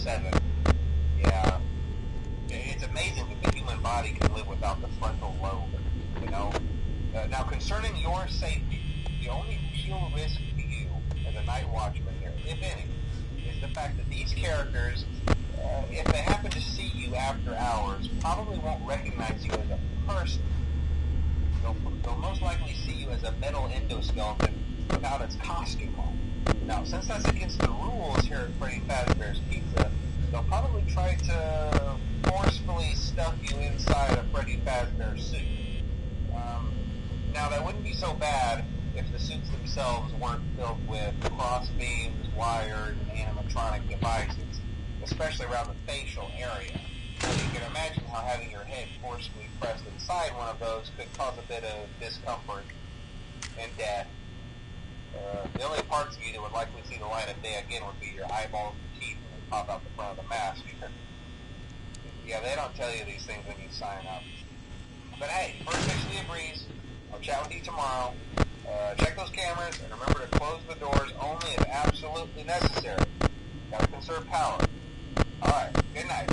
7. Yeah. It's amazing that the human body can live without the frontal lobe, you know? Now, concerning your safety, the only real risk to you as a night watchman here, if any, is the fact that these characters, if they happen to see you after hours, probably won't recognize you as a person. They'll most likely see you as a metal endoskeleton without its costume on. Now, since that's against the rules here at Freddy Fazbear's Pizza, they'll probably try to forcefully stuff you inside a Freddy Fazbear suit. Now, that wouldn't be so bad if the suits themselves weren't filled with cross beams, wires, and animatronic devices, especially around the facial area. So you can imagine how having your head forcefully pressed inside one of those could cause a bit of discomfort and death. The only parts of you that would likely see the light of day again would be your eyeballs and teeth when they pop out the front of the mask. Yeah, they don't tell you these things when you sign up. But hey, first officially agrees. I'll chat with you tomorrow. Check those cameras and remember to close the doors only if absolutely necessary. Gotta conserve power. Alright, good night.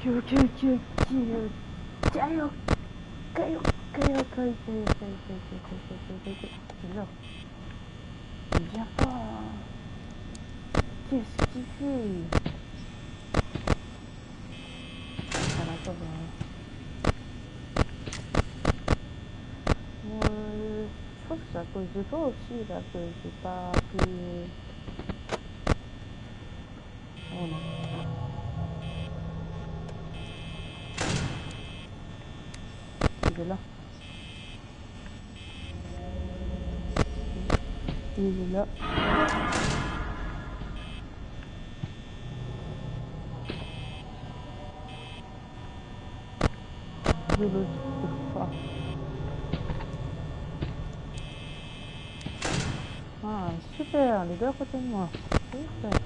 Ok. Caillou. Viens pas. Qu'est-ce qu'il fait? Ça va pas bien. Je pense que c'est à cause de toi aussi là que j'ai pas pu. Oh non. Il est là. Il est là. De l'autre pas. Ah super, les deux à côté de moi. Super.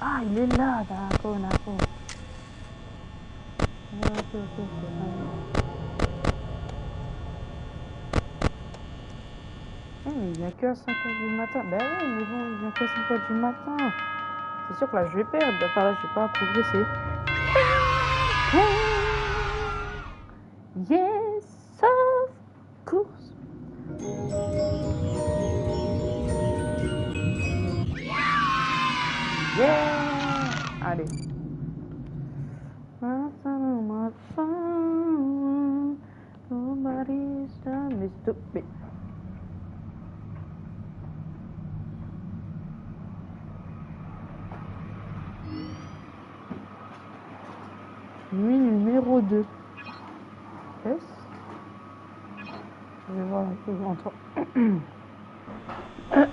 Ah, il est là, d'accord. Ok. Mais il vient que à 5h du matin. Ben oui, mais bon, il vient que à 5h du matin. C'est sûr que là, je vais perdre. Enfin, là, je vais pas progresser. Yes, of course. Yeah! Allez. Nobody's done this to me. Nuit numéro 2. Yes. Je vais voir un peu entendre. Un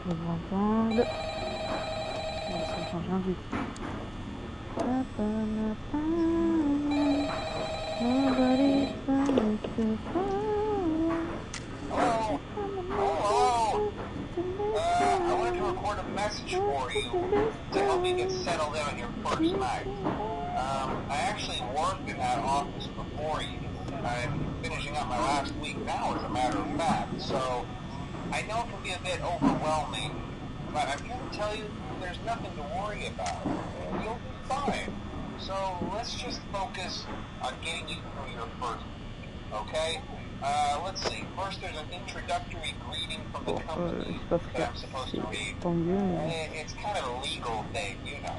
peu entendre. Ça change rien du tout. Nobody's done this to Hello. I wanted to record a message for you to help you get settled in on your first night. I actually worked in that office before you. I'm finishing up my last week now, as a matter of fact, so I know it can be a bit overwhelming, but I'm here to tell you there's nothing to worry about. You'll be fine. So let's just focus on getting you through your first week, okay? Let's see. First, there's an introductory greeting from the company that I'm supposed to read. It's kind of a legal thing, you know.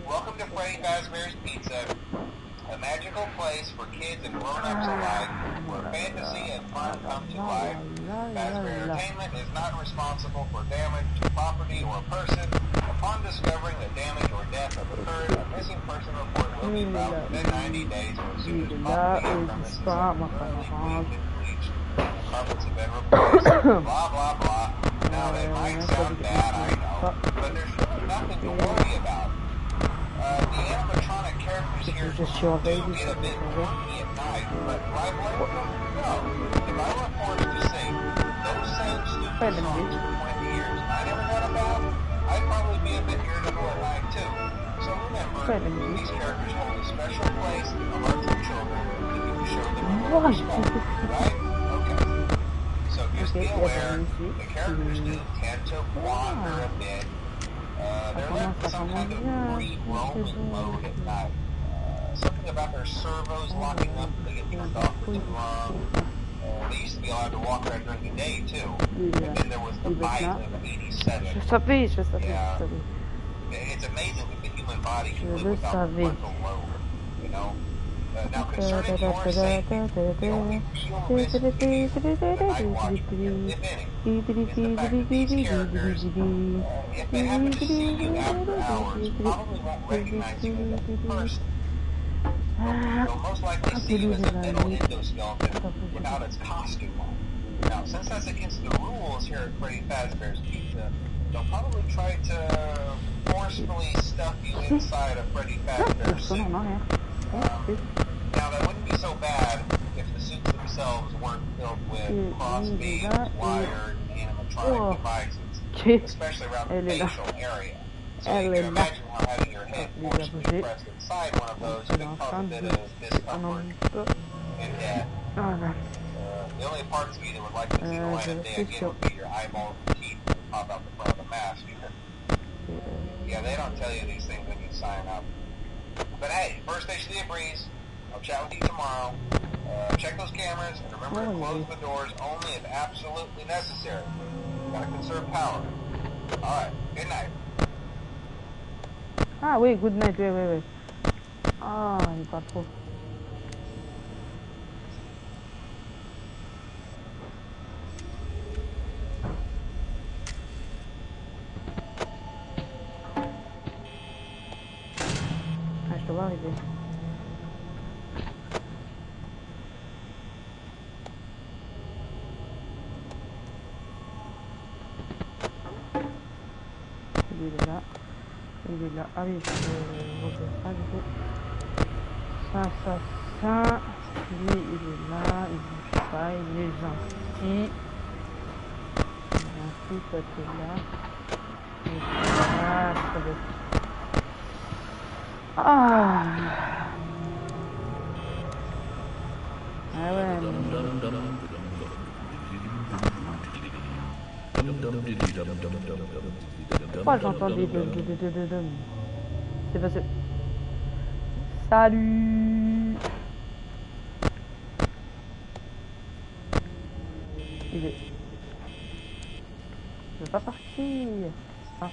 Welcome to Freddy Fazbear's Pizza. A magical place for kids and grown-ups alike, where fantasy and fun come to life. Fazbear Entertainment is not responsible for damage to property or person. Upon discovering that damage or death have occurred, a missing person report will be filed within 90 days or as soon as property and premises have been thoroughly cleaned and bleached, and carpets have been replaced. Blah, blah, blah. Now, they might sound bad, I know, but there's really nothing to worry about. The animatronic characters here do get a bit quirky at night, but do I blame them? No. If I were forced to sing those same stupid songs for 20 years and I never got a bath, I'd probably be a bit irritable at night too. So remember, these characters hold a special place in the hearts of children if you can show them a little respect, right? Okay. So just be aware, the characters do tend to wander a bit. They're left with some kind of free roaming mode at night. Something about their servos locking up and they get turned off for too long. They used to be allowed to walk around during the day too. And then there was the bite of 87. Yeah. It's amazing that the human body can live without frontal lobe, you know? Now concerning your safety, the only real risk to you, the night watchman, if any, is the fact that these characters, if they happen to see you after hours, probably won't recognize you as a person. They'll most likely see you as a metal endoskeleton without its costume on. Now, since that's against the rules here at Freddy Fazbear's Pizza, they'll probably try to forcefully stuff you inside a Freddy Fazbear suit. Now, that wouldn't be so bad if the suits themselves weren't filled with cross beams, wired, animatronic devices, especially around the facial area. So you can imagine how having your head forcefully pressed inside one of those could cause a bit of discomfort and death. The only parts of you that would like to see the light of day again would be your eyeballs and teeth that would pop out the front of the mask. Yeah, they don't tell you these things when you sign up. But hey, first station of the breeze. I'll chat with you tomorrow. Check those cameras and remember to close the doors only if absolutely necessary. Gotta conserve power. Alright, good night. Ah oui, good night, oui. Ah, il est pas trop. Ah, je te vois arriver. Il est là. Il est là. Ah oui, je repère pas du coup. Ça. Lui, il est là. Il bouge pas. Il est gentil. Gentil, toi, t'es là. Il est là. Très bien. Ah. Ah ouais. Pourquoi j'entends des C'est parce que... Salut. Il est... Je veux pas partir. Ah.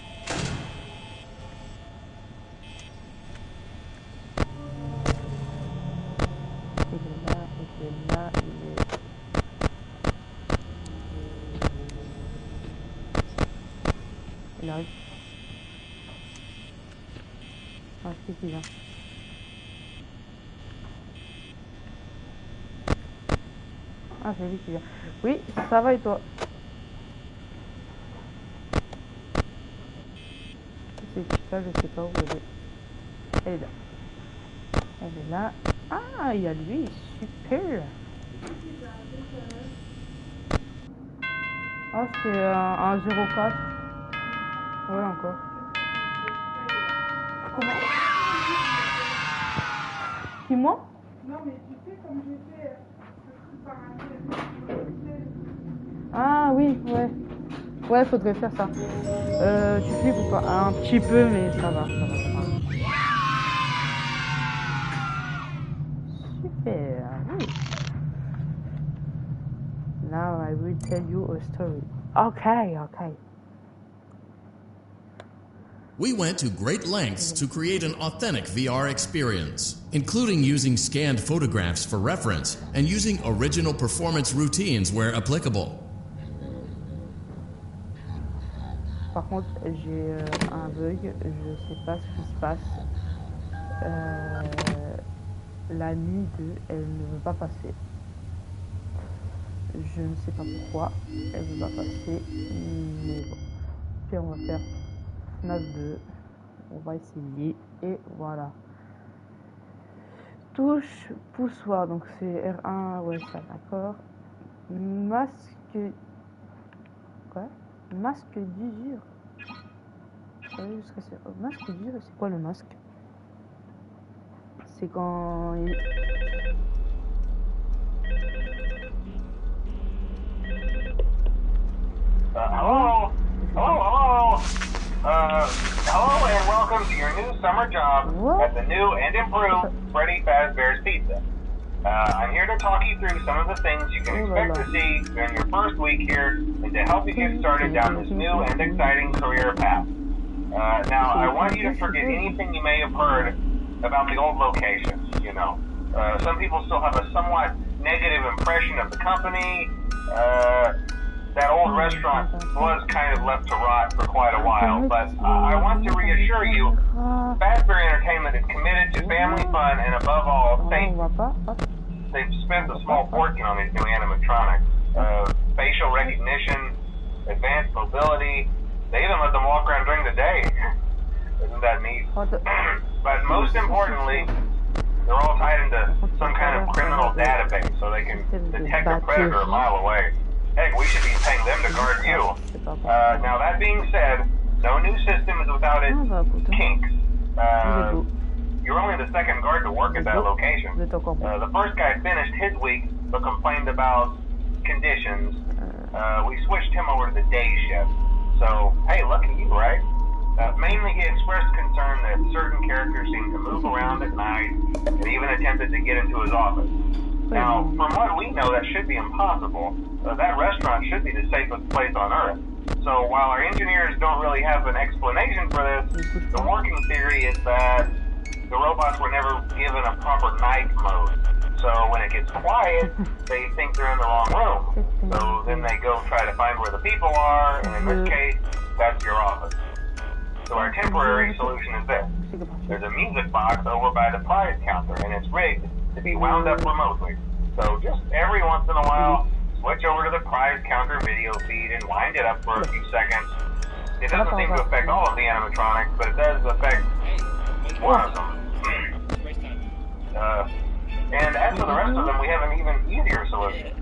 Il est là, il est... Il arrive. Ah, c'est qui là? Ah, c'est lui qui vient. Oui, ça va et toi? C'est ça, je sais pas où elle est. Elle est là. Elle est là. Ah, il y a lui. Super. Ah, c'était un 04. Ouais, encore. Comment? Qui, moi? Non, mais tu sais, comme j'ai fait Ah oui, ouais. Ouais, faudrait faire ça. Tu flippes ou pas? Un petit peu, mais ça va. Super, oui. Now I will tell you a story. Okay. We went to great lengths to create an authentic VR experience, including using scanned photographs for reference and using original performance routines where applicable. Par contre, j'ai un bug, je sais pas ce qui se passe. La nuit 2, elle ne veut pas passer. Je ne sais pas pourquoi elle ne veut pas passer, mais bon. Puis on va faire FNAF 2. On va essayer et voilà. Touche poussoir, donc c'est R1, ouais ça d'accord. Masque. Quoi? Masque d'usure. Masque d'usure, c'est quoi le masque? C'est quand il... Hello? Hello and welcome to your new summer job at the new and improved Freddy Fazbear's Pizza. I'm here to talk you through some of the things you can expect to see during your first week here and to help you get started down this new and exciting career path. Now, I want you to forget anything you may have heard about the old locations, you know. Some people still have a somewhat negative impression of the company. That old restaurant was kind of left to rot for quite a while, but I want to reassure you, Fazbear Entertainment is committed to family fun and above all, they've spent a small fortune on these new animatronics. Facial recognition, advanced mobility, they even let them walk around during the day. Isn't that neat? But most importantly, they're all tied into some kind of criminal database so they can detect a predator a mile away. Heck, we should be paying them to guard you. Now, that being said, no new system is without its kinks. You're only the second guard to work at that location. The first guy finished his week, but complained about conditions. We switched him over to the day shift. So, hey, lucky you, right? Mainly he expressed concern that certain characters seemed to move around at night and even attempted to get into his office. Now, from what we know, that should be impossible. That restaurant should be the safest place on Earth. So while our engineers don't really have an explanation for this, the working theory is that the robots were never given a proper night mode. So when it gets quiet, they think they're in the wrong room. So then they go try to find where the people are, and in this case, that's your office. So our temporary solution is this. There's a music box over by the prize counter, and it's rigged to be wound up remotely. So just every once in a while, switch over to the prize counter video feed and wind it up for a few seconds. It doesn't seem to affect all of the animatronics, but it does affect one of them. And as for the rest of them, we have an even easier solution.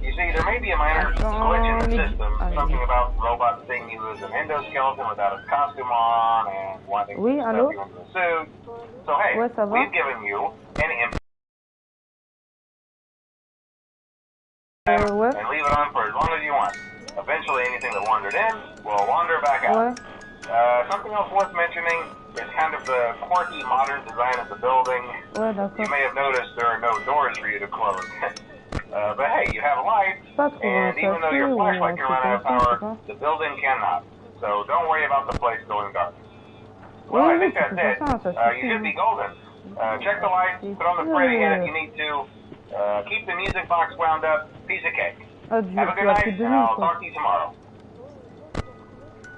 You see, there may be a minor glitch in the system, something about robots seeing you as an endoskeleton without a costume on and wanting to stuff you into a suit. So hey, we've given you an image. And leave it on for as long as you want. Eventually anything that wandered in will wander back out. Something else worth mentioning is kind of the quirky modern design of the building. You may have noticed there are no doors for you to close. But hey, you have a light, and even though your flashlight can run out of power, the building cannot. So don't worry about the place going dark. Well, I think that's it. You should be golden. Check the lights, put on the spray head if you need to. Keep the music box wound up. Piece of cake. Have a good night, and I'll talk to you tomorrow.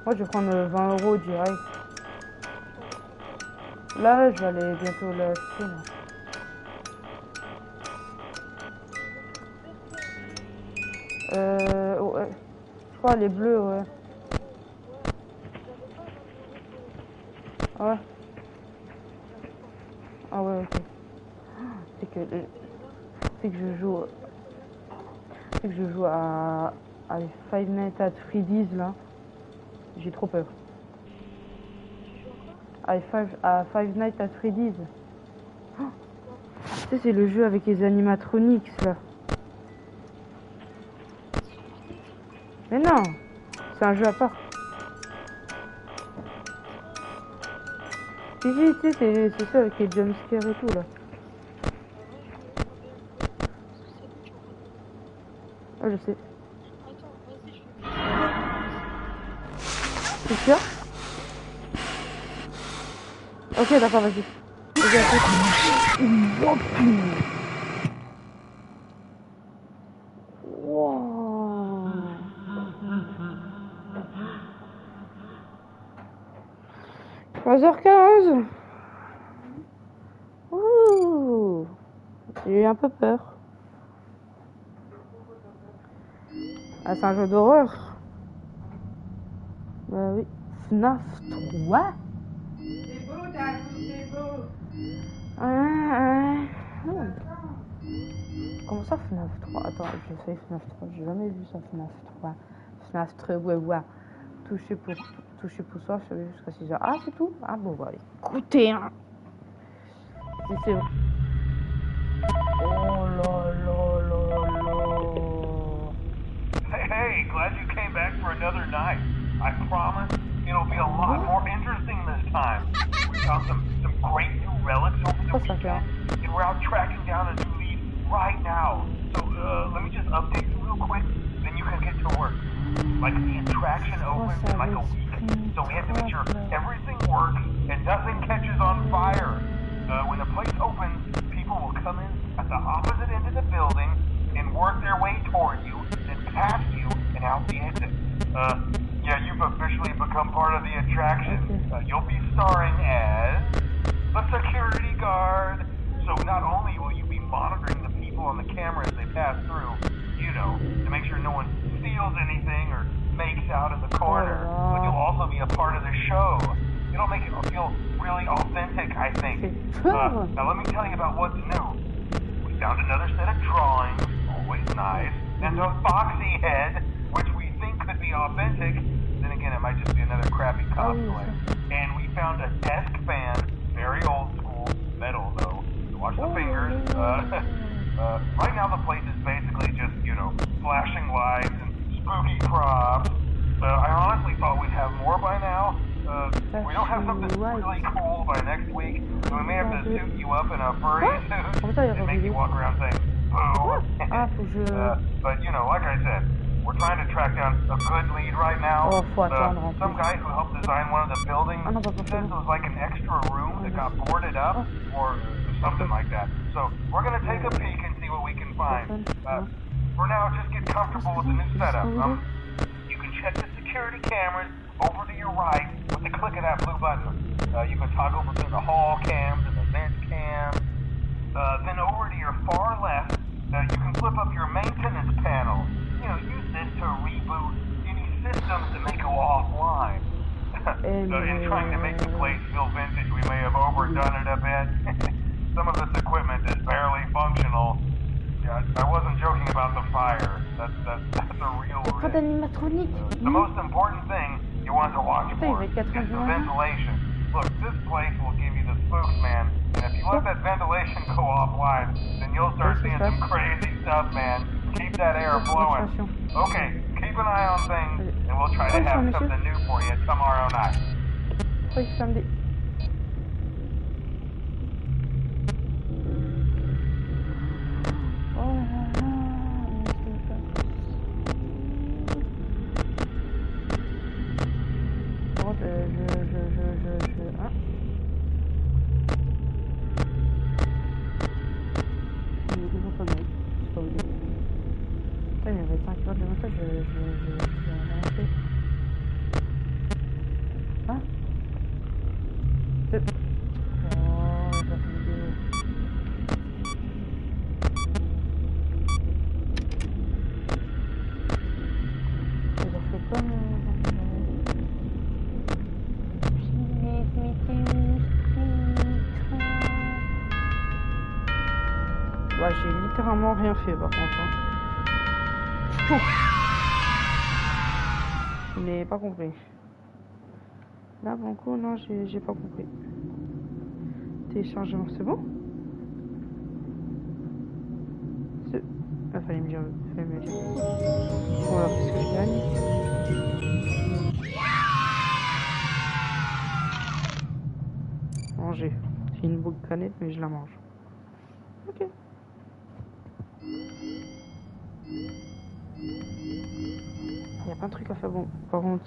Moi, je vais prendre 20 € direct. Là, je vais aller bientôt l'acheter. Ouais. Je crois les bleus, ouais. Ouais. Ah ouais, ok. C'est que je joue à Five Nights at Freddy's là. J'ai trop peur. À Five Nights at Freddy's. Oh, tu sais, c'est le jeu avec les animatronics là. Mais non, c'est un jeu à part. Si, tu sais, c'est ça avec les jumpscares et tout là. Ah, je sais. C'est sûr? Ok, d'accord, vas-y. Vas-y, à tout. Oh, putain. Wow. 3h15. Ouh. J'ai eu un peu peur. Ah, c'est un jeu d'horreur. Bah oui. FNAF 3. C'est beau, Dani, c'est beau. Comment ça FNAF 3? Attends, j'ai fait FNAF 3. J'ai jamais vu ça FNAF 3. FNAF 3, ouais. Toucher pour ça, je savais jusqu'à 6h. Ah, c'est tout? Ah bon, bah écoutez, hein. Si c'est bon. Oh là là là là. Hey, glad you came back for another night. I promise it'll be a lot more interesting this time. We found some great new relics over the weekend, and we're out tracking down a new lead right now. So let me just update you real quick, then you can get to work. Like the attraction opens in like a week, so we have to make sure everything works and nothing catches on fire. When the place opens, people will come in at the opposite end of the building and work their way toward you, then past you and out the exit. Yeah, you've officially become part of the attraction. You'll be starring as the security guard. So not only will you be monitoring the people on the camera as they pass through, you know, to make sure no one steals anything or makes out in the corner, but you'll also be a part of the show. It'll make it feel really authentic, I think. Now let me tell you about what's new. We found another set of drawings, always nice, and a foxy head, which we think could be authentic. Then again, it might just be another crappy cosplay. And we found a desk fan, very old school, metal though. So watch the fingers. Right now the place is basically just, you know, flashing lights and spooky props. I honestly thought we'd have more by now. We don't have something really cool by next week, so we may have to suit you up in a furry suit and make you walk around saying, boo. But, you know, like I said, we're trying to track down a good lead right now. Some guy who helped design one of the buildings says it was like an extra room that got boarded up or something like that. So we're going to take a peek and see what we can find. For now, just get comfortable with the new setup. You can check the security cameras over to your right with the click of that blue button. You can toggle between the hall cams and the vent cams. Then over to your far left, you can flip up your maintenance panel. You know, use this to reboot any systems that may go offline. In trying to make the place feel vintage, we may have overdone it a bit. Some of this equipment is barely functional. Yeah, I wasn't joking about the fire. That's a real risk. The most important thing you want to watch for is the ventilation. Look, this place will give you the spooks, man. And if you let that ventilation go offline, then you'll start seeing some crazy stuff, man. Keep that air blowing. Okay, keep an eye on things, and we'll try to have something new for you tomorrow night. J'ai littéralement rien fait par contre. Hein. Je n'ai pas compris. Là, bon coup, non, j'ai pas compris. Téléchargement, c'est bon? Ah, fallait me dire. Bon, alors, qu'est-ce que je gagne? Manger. C'est une boule de canette, mais je la mange. Ok. Il y a plein de trucs à faire. Bon, par contre,